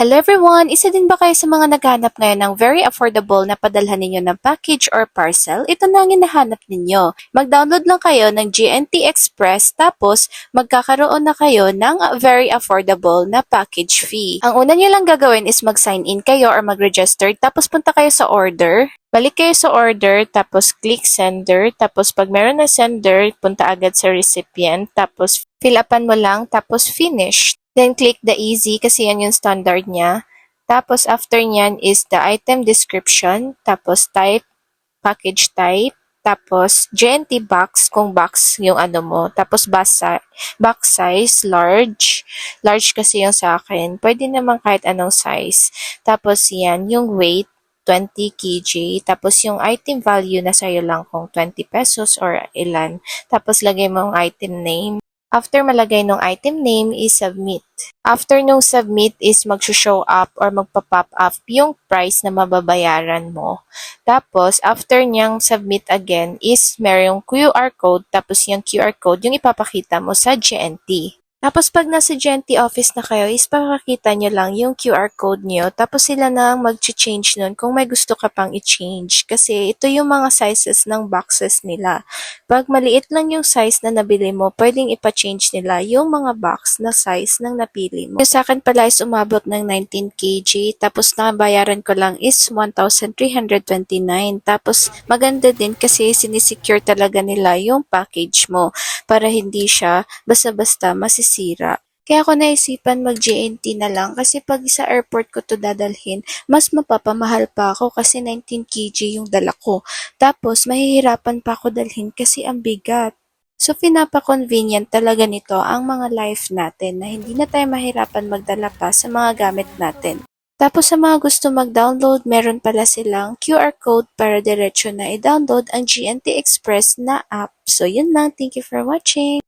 Hello everyone! Isa din ba kayo sa mga naghahanap ngayon ng very affordable na padalhan ninyo ng package or parcel? Ito na ang hinahanap ninyo. Mag-download lang kayo ng GNT Express tapos magkakaroon na kayo ng very affordable na package fee. Ang una nyo lang gagawin is mag-sign in kayo or mag-register tapos punta kayo sa order. Balik kayo sa order, tapos click sender, tapos pag meron na sender, punta agad sa recipient, tapos fill upan mo lang, tapos finish. Then click the easy kasi yan yung standard niya. Tapos after nyan is the item description, tapos type, package type, tapos GNT box kung box yung ano mo, tapos box size, large. Large kasi yung sa akin. Pwede naman kahit anong size. Tapos yan, yung weight, 20 kg. Tapos yung item value na sa'yo lang kung 20 pesos or ilan. Tapos lagay mo ang item name. After malagay ng item name is submit. After nung submit is mag-show up or magpa-pop up yung price na mababayaran mo. Tapos after niyang submit again is merong QR code tapos yung QR code yung ipapakita mo sa GNT. Tapos pag nasa GNT office na kayo is papakita nyo lang yung QR code nyo tapos sila na ang mag-change nun kung may gusto ka pang i-change kasi ito yung mga sizes ng boxes nila. Pag maliit lang yung size na nabili mo, pwedeng ipa-change nila yung mga box na size ng napili mo. Yung sa akin pala is umabot ng 19 kg tapos nabayaran ko lang is 1,329. Tapos maganda din kasi sinisecure talaga nila yung package mo para hindi siya basta-basta masisira. Kaya ako naisipan mag-GNT na lang kasi pag sa airport ko to dadalhin, mas mapapamahal pa ako kasi 19 kg yung dala ko. Tapos mahihirapan pa ako dalhin kasi ang bigat. So pinapa-convenient talaga nito ang mga life natin na hindi na tayo mahirapan magdala pa sa mga gamit natin. Tapos sa mga gusto mag-download, meron pala silang QR code para diretso na i-download ang GNT Express na app. So yun lang, thank you for watching!